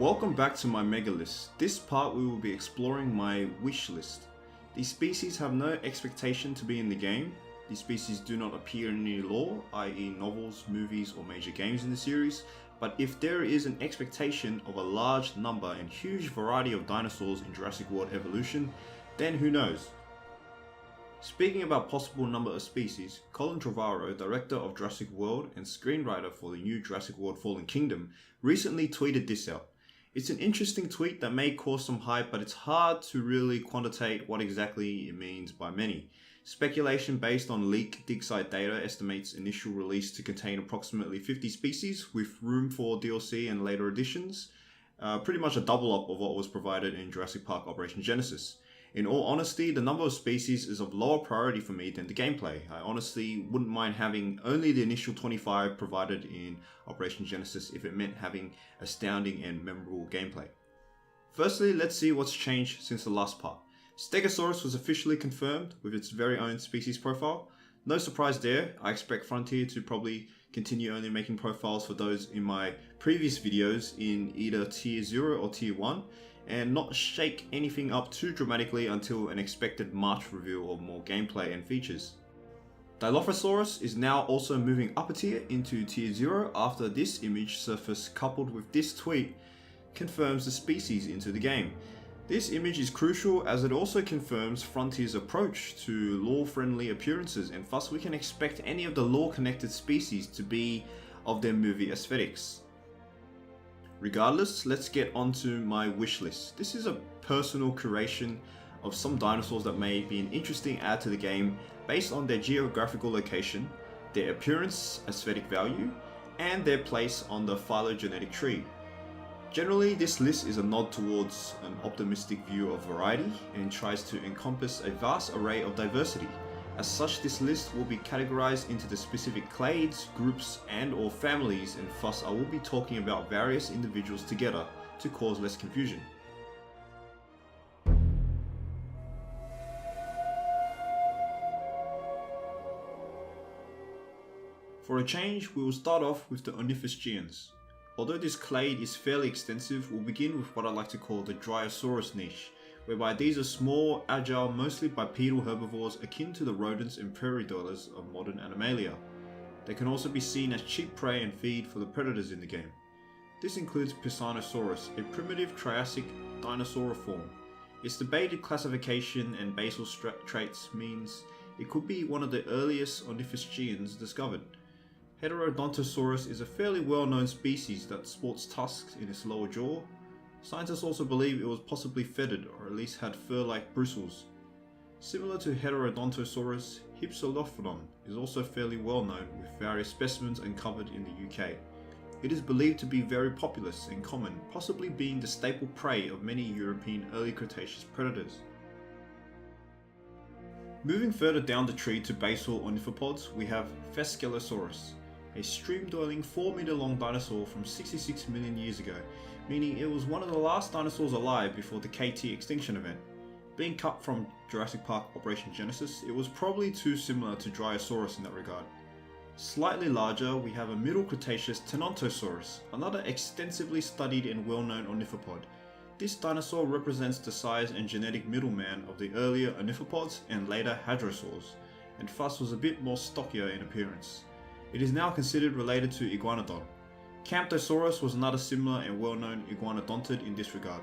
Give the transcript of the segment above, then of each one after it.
Welcome back to my Megalist. This part we will be exploring my wish list. These species have no expectation to be in the game. These species do not appear in any lore, i.e. novels, movies or major games in the series, but if there is an expectation of a large number and huge variety of dinosaurs in Jurassic World Evolution, then who knows? Speaking about possible number of species, Colin Trevorrow, director of Jurassic World and screenwriter for the new Jurassic World Fallen Kingdom, recently tweeted this out. It's an interesting tweet that may cause some hype, but it's hard to really quantitate what exactly it means by many. Speculation based on leaked dig site data estimates initial release to contain approximately 50 species with room for DLC and later additions. Pretty much a double up of what was provided in Jurassic Park Operation Genesis. In all honesty, the number of species is of lower priority for me than the gameplay. I honestly wouldn't mind having only the initial 25 provided in Operation Genesis if it meant having astounding and memorable gameplay. Firstly, let's see what's changed since the last part. Stegosaurus was officially confirmed with its very own species profile. No surprise there, I expect Frontier to probably continue only making profiles for those in my previous videos in either Tier 0 or Tier 1. And not shake anything up too dramatically until an expected March reveal of more gameplay and features. Dilophosaurus is now also moving up a tier into Tier 0 after this image surface coupled with this tweet confirms the species into the game. This image is crucial as it also confirms Frontier's approach to lore-friendly appearances, and thus we can expect any of the lore-connected species to be of their movie aesthetics. Regardless, let's get onto my wish list. This is a personal curation of some dinosaurs that may be an interesting add to the game based on their geographical location, their appearance, aesthetic value, and their place on the phylogenetic tree. Generally, this list is a nod towards an optimistic view of variety and tries to encompass a vast array of diversity. As such, this list will be categorized into the specific clades, groups and or families, and thus I will be talking about various individuals together to cause less confusion. For a change, we will start off with the ORNITHISCHIANS. Although this clade is fairly extensive, we'll begin with what I like to call the Dryosaurus niche, whereby these are small, agile, mostly bipedal herbivores akin to the rodents and prairie dwellers of modern Animalia. They can also be seen as cheap prey and feed for the predators in the game. This includes PTEROSAURS, a primitive Triassic dinosaur form. Its debated classification and basal traits means it could be one of the earliest ORNITHISCHIANs discovered. Hadrodontosaurus is a fairly well-known species that sports tusks in its lower jaw. Scientists also believe it was possibly feathered or at least had fur-like bristles. Similar to Hadrodontosaurus, Hypsilophodon is also fairly well known with various specimens uncovered in the UK. It is believed to be very populous and common, possibly being the staple prey of many European early Cretaceous predators. Moving further down the tree to basal ornithopods, we have Phascalosaurus, a stream-dwelling 4-meter-long dinosaur from 66 million years ago, meaning it was one of the last dinosaurs alive before the KT extinction event. Being cut from Jurassic Park Operation Genesis, it was probably too similar to Dryosaurus in that regard. Slightly larger, we have a Middle Cretaceous Tenontosaurus, another extensively studied and well-known ornithopod. This dinosaur represents the size and genetic middleman of the earlier ORNITHOPODS and later HADROSAURS, and thus was a bit more stockier in appearance. It is now considered related to Iguanodon. Camptosaurus was another similar and well-known iguanodontid in this regard.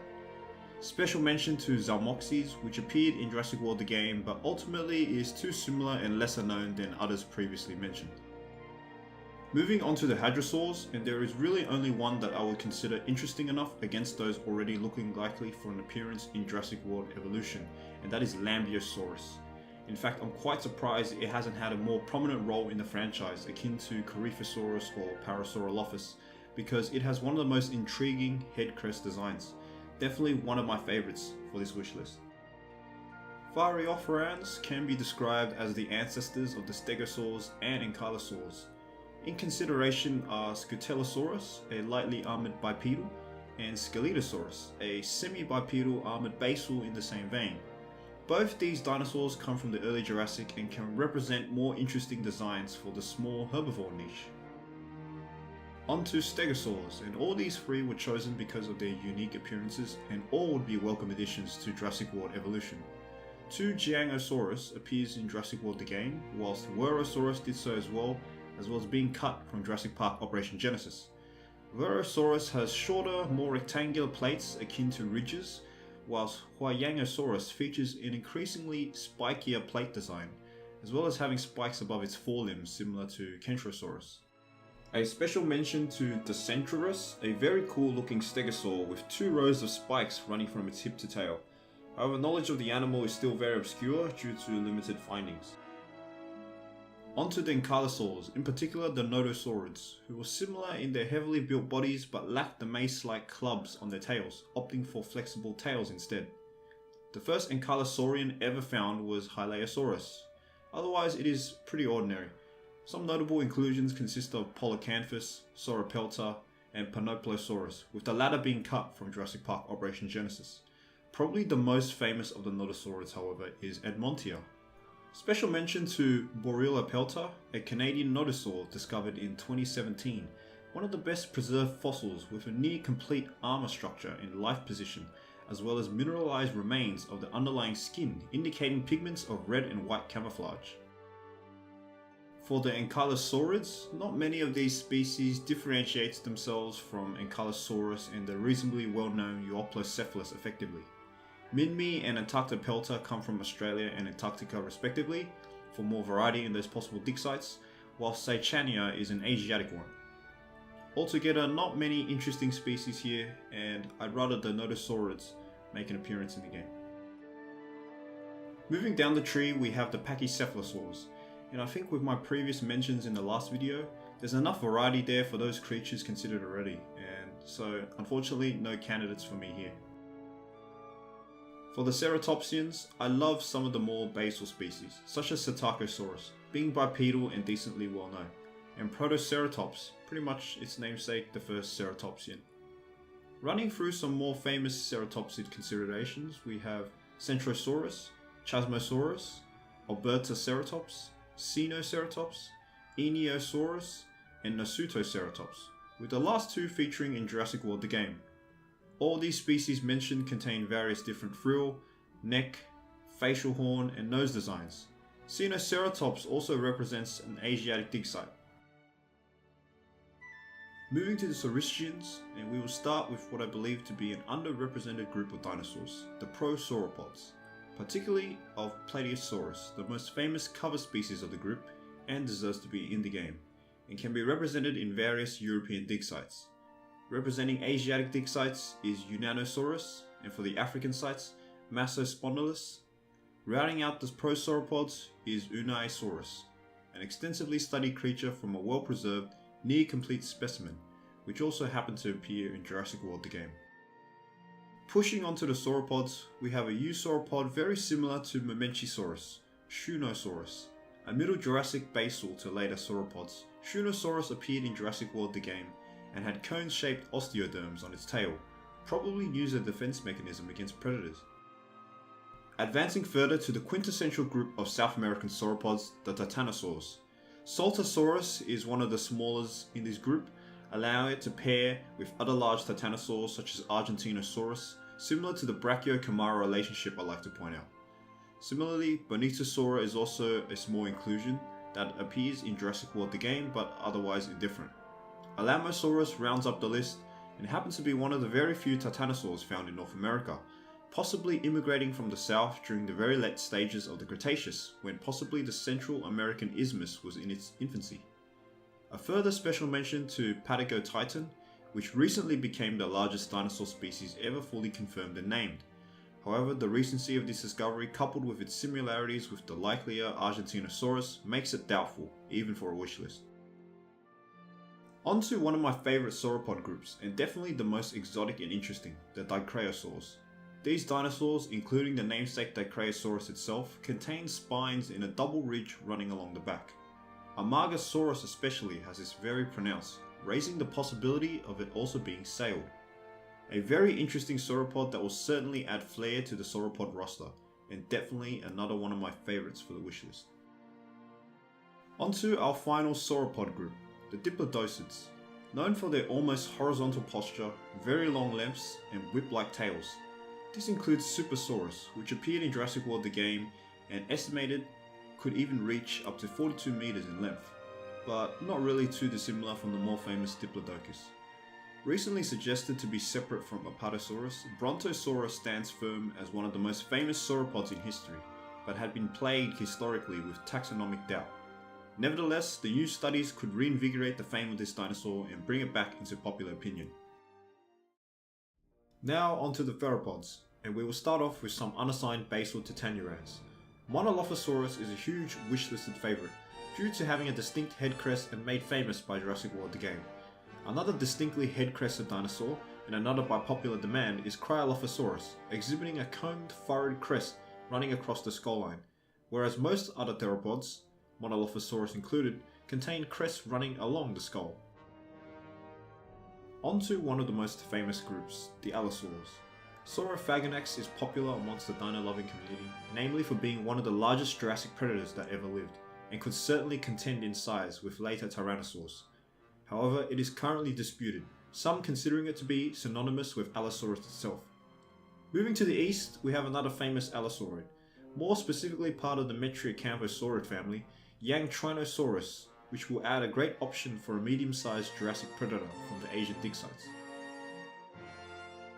Special mention to Zalmoxes, which appeared in Jurassic World the game, but ultimately is too similar and lesser known than others previously mentioned. Moving on to the Hadrosaurs, and there is really only one that I would consider interesting enough against those already looking likely for an appearance in Jurassic World Evolution, and that is Lambeosaurus. In fact, I'm quite surprised it hasn't had a more prominent role in the franchise akin to Coryphosaurus or Parasaurolophus, because it has one of the most intriguing head crest designs. Definitely one of my favorites for this wish list. Thyreophorans can be described as the ancestors of the Stegosaurs and Ankylosaurs. In consideration are Scutellosaurus, a lightly armoured bipedal, and Scelidosaurus, a semi-bipedal armoured basal in the same vein. Both these dinosaurs come from the early Jurassic and can represent more interesting designs for the small herbivore niche. Onto stegosaurs, and all these three were chosen because of their unique appearances and all would be welcome additions to Jurassic World evolution. 2 Gigantosaurus appears in Jurassic World the game, whilst Wuerhosaurus did so as well as being cut from Jurassic Park Operation Genesis. Wuerhosaurus has shorter, more rectangular plates akin to ridges, whilst Huayangosaurus features an increasingly spikier plate design, as well as having spikes above its forelimbs similar to Kentrosaurus. A special mention to Dicentrurus, a very cool looking stegosaur with 2 rows of spikes running from its hip to tail. However, knowledge of the animal is still very obscure due to limited findings. Onto the Ankylosaurs, in particular the Nodosaurids, who were similar in their heavily built bodies but lacked the mace-like clubs on their tails, opting for flexible tails instead. The first Ankylosaurian ever found was Hylaeosaurus. Otherwise it is pretty ordinary. Some notable inclusions consist of Polycanthus, Sauropelta, and Panoplosaurus, with the latter being cut from Jurassic Park Operation Genesis. Probably the most famous of the Nodosaurids, however, is Edmontia. Special mention to Borrelopelta, a Canadian nodosaur discovered in 2017, one of the best preserved fossils with a near complete armor structure in life position, as well as mineralized remains of the underlying skin indicating pigments of red and white camouflage. For the Ankylosaurids, not many of these species differentiate themselves from Ankylosaurus and the reasonably well-known Euoplocephalus effectively. Minmi and Antarctopelta come from Australia and Antarctica respectively, for more variety in those possible dig sites, while Seychania is an Asiatic one. Altogether, not many interesting species here, and I'd rather the Nodosaurids make an appearance in the game. Moving down the tree, we have the PACHYCEPHALOSAURS, and I think with my previous mentions in the last video, there's enough variety there for those creatures considered already, and so unfortunately no candidates for me here. For the CERATOPSIANS, I love some of the more basal species, such as Psittacosaurus, being bipedal and decently well known, and Protoceratops, pretty much its namesake, the first ceratopsian. Running through some more famous ceratopsid considerations, we have Centrosaurus, Chasmosaurus, Albertoceratops, Sinoceratops, Eniosaurus, and Nasutoceratops, with the last 2 featuring in Jurassic World the game. All these species mentioned contain various different frill, neck, facial horn, and nose designs. Sinoceratops also represents an Asiatic dig site. Moving to the Saurischians, and we will start with what I believe to be an underrepresented group of dinosaurs, the prosauropods, particularly of Plateosaurus, the most famous cover species of the group and deserves to be in the game, and can be represented in various European dig sites. Representing Asiatic dig sites is Unanosaurus, and for the African sites, Massospondylus. Rounding out the prosauropods is Unaisaurus, an extensively studied creature from a well-preserved, near-complete specimen, which also happened to appear in Jurassic World the game. Pushing onto the sauropods, we have a eusauropod very similar to Mamenchisaurus, Shunosaurus, a Middle Jurassic basal to later sauropods. Shunosaurus appeared in Jurassic World the game, and had cone-shaped osteoderms on its tail, probably used as a defense mechanism against predators. Advancing further to the quintessential group of South American sauropods, the Titanosaurs. Saltasaurus is one of the smallest in this group, allowing it to pair with other large titanosaurs such as Argentinosaurus, similar to the Brachio-Camara relationship I like to point out. Similarly, Bonitosaura is also a small inclusion that appears in Jurassic World the game but otherwise indifferent. Alamosaurus rounds up the list and happens to be one of the very few titanosaurs found in North America, possibly immigrating from the south during the very late stages of the Cretaceous, when possibly the Central American isthmus was in its infancy. A further special mention to Patagotitan, which recently became the largest dinosaur species ever fully confirmed and named. However, the recency of this discovery, coupled with its similarities with the likelier Argentinosaurus, makes it doubtful, even for a wishlist. On to one of my favourite sauropod groups, and definitely the most exotic and interesting, the Dicraeosaurs. These dinosaurs, including the namesake Dicraeosaurus itself, contain spines in a double ridge running along the back. Amargasaurus especially has this very pronounced, raising the possibility of it also being sailed. A very interesting sauropod that will certainly add flair to the sauropod roster, and definitely another one of my favourites for the wishlist. On to our final sauropod group, the DIPLODOCIDS. known for their almost horizontal posture, very long lengths, and whip-like tails. This includes Supersaurus, which appeared in Jurassic World the game and estimated could even reach up to 42 meters in length, but not really too dissimilar from the more famous Diplodocus. Recently suggested to be separate from Apatosaurus, Brontosaurus stands firm as one of the most famous sauropods in history, but had been plagued historically with taxonomic doubt. Nevertheless, the new studies could reinvigorate the fame of this dinosaur and bring it back into popular opinion. Now onto the theropods, and we will start off with some unassigned basal titanosaurs. Monolophosaurus is a huge wishlisted favourite, due to having a distinct head crest and made famous by Jurassic World the game. Another distinctly head-crested dinosaur, and another by popular demand, is Cryolophosaurus, exhibiting a combed, furrowed crest running across the skull line, whereas most other theropods, Monolophosaurus included, contain crests running along the skull. Onto one of the most famous groups, the ALLOSAURS. Saurophagonax is popular amongst the dino-loving community, namely for being one of the largest Jurassic predators that ever lived, and could certainly contend in size with later tyrannosaurs. However, it is currently disputed, some considering it to be synonymous with Allosaurus itself. Moving to the east, we have another famous allosaurid, more specifically part of the Metriacanthosaurid family, Yangtrinosaurus, which will add a great option for a medium-sized Jurassic predator from the Asian dig sites.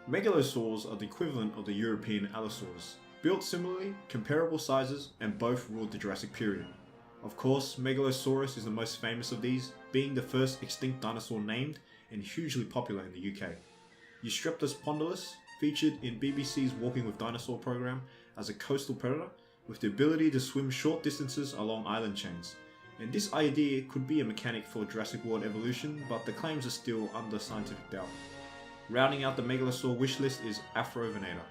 Megalosaurs are the equivalent of the European allosaurs, built similarly, comparable sizes, and both ruled the Jurassic period. Of course, Megalosaurus is the most famous of these, being the first extinct dinosaur named and hugely popular in the UK. Eustreptus pondylus featured in BBC's Walking with Dinosaur program as a coastal predator with the ability to swim short distances along island chains. And this idea could be a mechanic for Jurassic World evolution, but the claims are still under scientific doubt. Rounding out the Megalosaur wishlist is Afrovenator,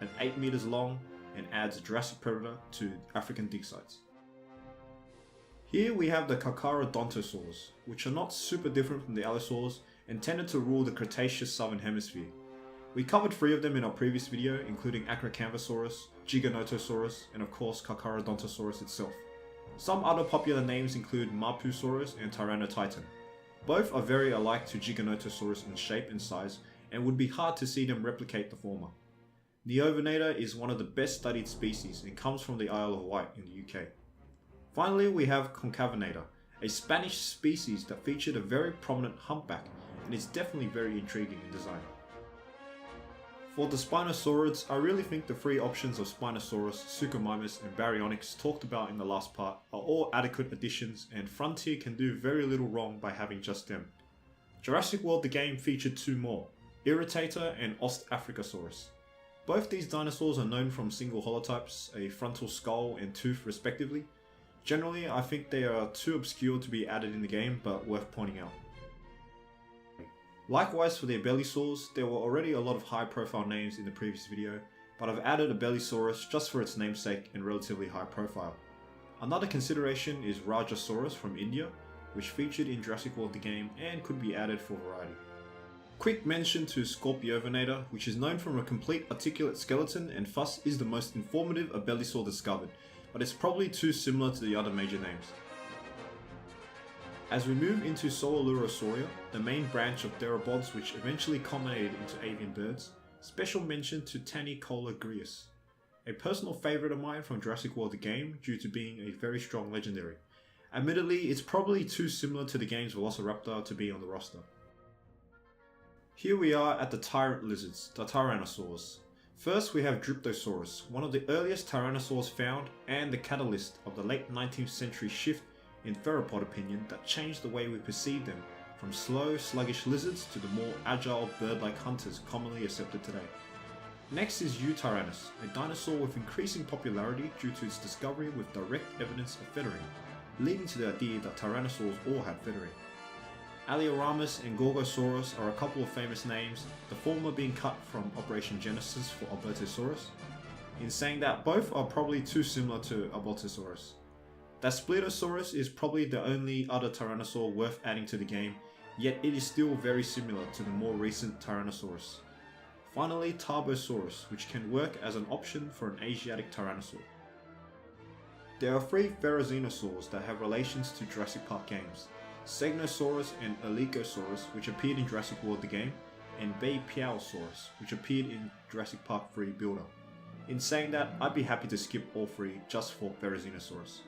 at 8 meters long and adds a Jurassic predator to African dig sites. Here we have the Carcharodontosaurs, which are not super different from the allosaurs and tended to rule the Cretaceous southern hemisphere. We covered 3 of them in our previous video, including Acrocanthosaurus, Giganotosaurus, and of course Carcharodontosaurus itself. Some other popular names include Marpusaurus and Tyrannotitan. Both are very alike to Giganotosaurus in shape and size, and would be hard to see them replicate the former. Neovenator is one of the best studied species and comes from the Isle of Wight in the UK. Finally, we have Concavenator, a Spanish species that featured a very prominent humpback and is definitely very intriguing in design. For the Spinosaurids, I really think the 3 options of Spinosaurus, Suchomimus and Baryonyx talked about in the last part are all adequate additions, and Frontier can do very little wrong by having just them. Jurassic World the game featured 2 more, Irritator and Ostafricasaurus. Both these dinosaurs are known from single holotypes, a frontal skull and tooth respectively. Generally, I think they are too obscure to be added in the game, but worth pointing out. Likewise for the Abelisaurs, there were already a lot of high profile names in the previous video, but I've added Abelisaurus just for its namesake and relatively high profile. Another consideration is Rajasaurus from India, which featured in Jurassic World the game and could be added for variety. Quick mention to Scorpiovenator, which is known from a complete articulate skeleton and thus is the most informative Abelisaur discovered, but it's probably too similar to the other major names. As we move into Soalurosauria, the main branch of theropods which eventually culminated into avian birds, special mention to Tanicola grius, a personal favourite of mine from Jurassic World the game due to being a very strong legendary. Admittedly, it's probably too similar to the game's Velociraptor to be on the roster. Here we are at the tyrant lizards, the Tyrannosaurs. First we have Dryptosaurus, one of the earliest tyrannosaurs found and the catalyst of the late 19th century shift in theropod opinion that changed the way we perceive them, from slow, sluggish lizards to the more agile, bird-like hunters commonly accepted today. Next is Eutyrannus, a dinosaur with increasing popularity due to its discovery with direct evidence of feathering, leading to the idea that tyrannosaurs all had feathering. Alioramus and Gorgosaurus are a couple of famous names, the former being cut from Operation Genesis for Albertosaurus. In saying that, both are probably too similar to Albertosaurus. Daspletosaurus is probably the only other tyrannosaur worth adding to the game, yet it is still very similar to the more recent Tyrannosaurus. Finally, Tarbosaurus, which can work as an option for an Asiatic tyrannosaur. There are 3 Therizinosaurs that have relations to Jurassic Park games. Segnosaurus and Allosaurus, which appeared in Jurassic World the game, and PACHYCEPHALOSAURS, which appeared in Jurassic Park 3 Builder. In saying that, I'd be happy to skip all three just for Therizinosaurus.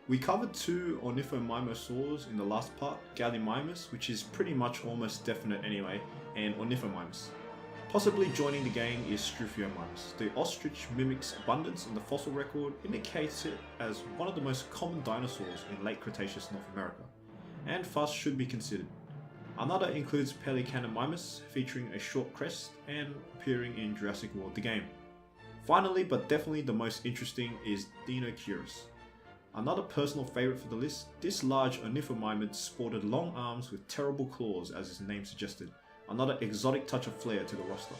We covered two Ornithomimosaurs in the last part, Gallimimus, which is pretty much almost definite anyway, and Ornithomimus. Possibly joining the gang is Struthiomimus. The ostrich mimics abundance in the fossil record, indicates it as one of the most common dinosaurs in late Cretaceous North America, and thus should be considered. Another includes Pelecanimimus, featuring a short crest and appearing in Jurassic World the game. Finally, but definitely the most interesting, is Deinocheirus. Another personal favourite for the list, this large ornithomimid sported long arms with terrible claws as its name suggested, another exotic touch of flair to the roster.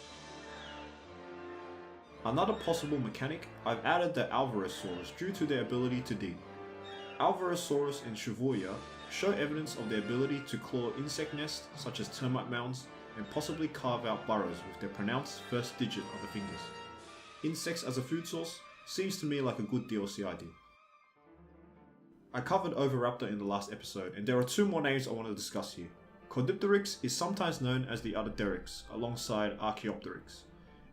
Another possible mechanic, I've added the ALVAREZSAURS due to their ability to dig. ALVAREZSAURS and Chevulia show evidence of their ability to claw insect nests such as termite mounds and possibly carve out burrows with their pronounced first digit of the fingers. Insects as a food source seems to me like a good DLC idea. I covered Oviraptor in the last episode, and there are two more names I want to discuss here. Caudipteryx is sometimes known as the Archaeopteryx alongside Archaeopteryx,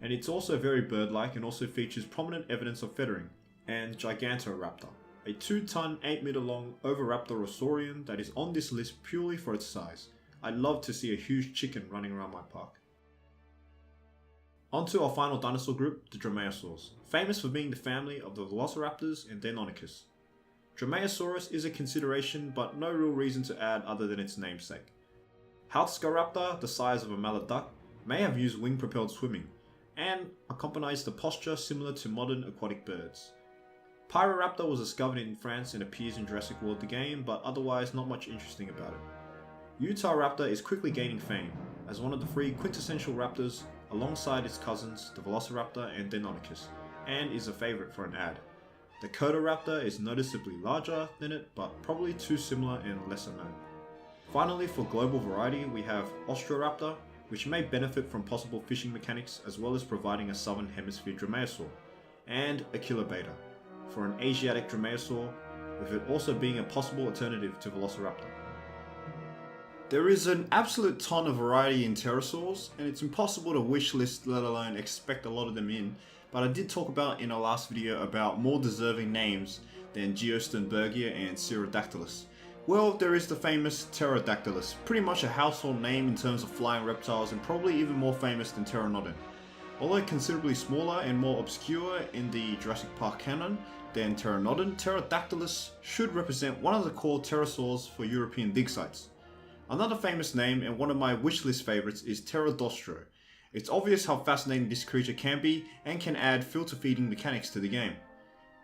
and it's also very bird-like and also features prominent evidence of feathering, and Gigantoraptor, a 2-ton, 8-meter long Oviraptorosaurian that is on this list purely for its size. I'd love to see a huge chicken running around my park. On to our final dinosaur group, the Dromaeosaurs, famous for being the family of the Velociraptors and Deinonychus. Dromaeosaurus is a consideration, but no real reason to add other than its namesake. Halscaraptor, the size of a mallard duck, may have used wing-propelled swimming, and accompanies the posture similar to modern aquatic birds. Pyroraptor was discovered in France and appears in Jurassic World the game, but otherwise not much interesting about it. Utahraptor is quickly gaining fame, as one of the three quintessential raptors alongside its cousins, the Velociraptor and Deinonychus, and is a favourite for an ad. The Codaraptor is noticeably larger than it, but probably too similar and lesser known. Finally, for global variety, we have Austroraptor, which may benefit from possible fishing mechanics as well as providing a southern hemisphere dromaeosaur, and Achillobeta, for an Asiatic dromaeosaur, with it also being a possible alternative to Velociraptor. There is an absolute ton of variety in pterosaurs, and it's impossible to wish list, let alone expect a lot of them in, but I did talk about in our last video about more deserving names than Geosternbergia and Ceratopsians. Well, there is the famous Pterodactylus, pretty much a household name in terms of flying reptiles and probably even more famous than Pteranodon. Although considerably smaller and more obscure in the Jurassic Park canon than Pteranodon, Pterodactylus should represent one of the core pterosaurs for European dig sites. Another famous name and one of my wishlist favourites is Pterodostro. It's obvious how fascinating this creature can be and can add filter feeding mechanics to the game.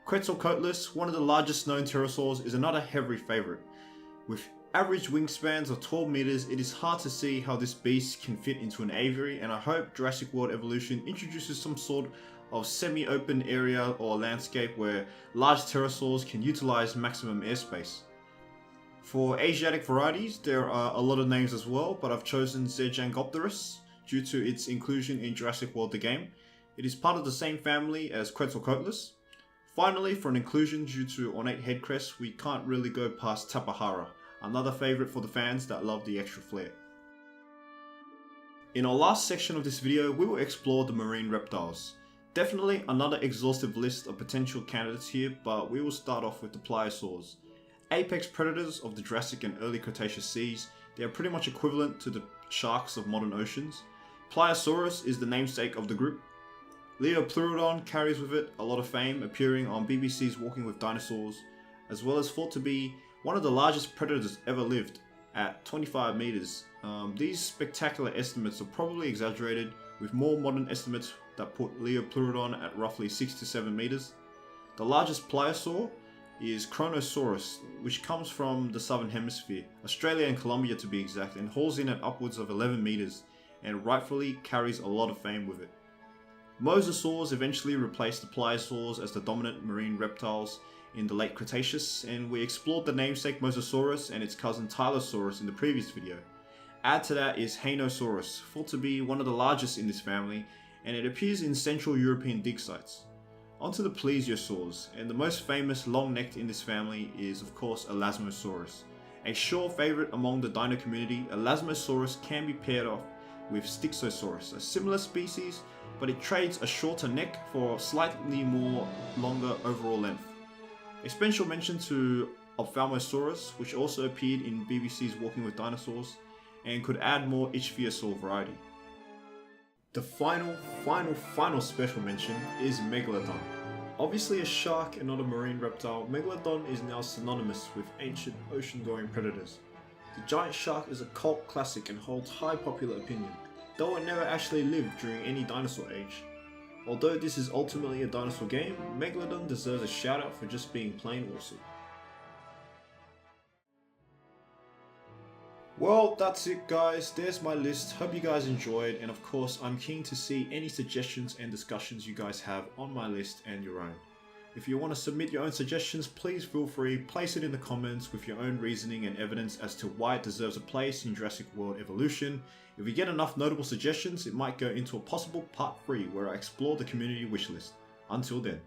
Quetzalcoatlus, one of the largest known pterosaurs, is another heavy favourite. With average wingspans of 12 meters, it is hard to see how this beast can fit into an aviary, and I hope Jurassic World Evolution introduces some sort of semi-open area or landscape where large pterosaurs can utilize maximum airspace. For Asiatic varieties, there are a lot of names as well, but I've chosen Zerjangopterus due to its inclusion in Jurassic World the game. It is part of the same family as Quetzalcoatlus. Finally, for an inclusion due to ornate head crests, we can't really go past Tapahara, another favourite for the fans that love the extra flair. In our last section of this video, we will explore the marine reptiles. Definitely another exhaustive list of potential candidates here, but we will start off with the pliosaurs. Apex predators of the Jurassic and early Cretaceous seas, they are pretty much equivalent to the sharks of modern oceans. Pliosaurus is the namesake of the group. Leopleurodon carries with it a lot of fame, appearing on BBC's Walking with Dinosaurs, as well as thought to be one of the largest predators ever lived at 25 meters. These spectacular estimates are probably exaggerated, with more modern estimates that put Leopleurodon at roughly 6 to 7 meters. The largest pliosaur is Kronosaurus, which comes from the southern hemisphere, Australia and Colombia to be exact, and hauls in at upwards of 11 meters, and rightfully carries a lot of fame with it. Mosasaurs eventually replaced the pliosaurs as the dominant marine reptiles in the late Cretaceous, and we explored the namesake Mosasaurus and its cousin Tylosaurus in the previous video. Add to that is Haenosaurus, thought to be one of the largest in this family, and it appears in Central European dig sites. Onto the plesiosaurs, and the most famous long-necked in this family is of course Elasmosaurus, A sure favourite among the dino community, Elasmosaurus can be paired off with Styxosaurus, a similar species, but it trades a shorter neck for slightly more longer overall length. A special mention to Ophthalmosaurus, which also appeared in BBC's Walking with Dinosaurs, and could add more ichthyosaur variety. The final special mention is Megalodon. Obviously a shark and not a marine reptile, Megalodon is now synonymous with ancient ocean-going predators. The giant shark is a cult classic and holds high popular opinion, though it never actually lived during any dinosaur age. Although this is ultimately a dinosaur game, Megalodon deserves a shout out for just being plain awesome. Well, that's it guys, there's my list. Hope you guys enjoyed, and of course I'm keen to see any suggestions and discussions you guys have on my list and your own. If you want to submit your own suggestions, please feel free, place it in the comments with your own reasoning and evidence as to why it deserves a place in Jurassic World Evolution. If we get enough notable suggestions, it might go into a possible part 3 where I explore the community wishlist. Until then.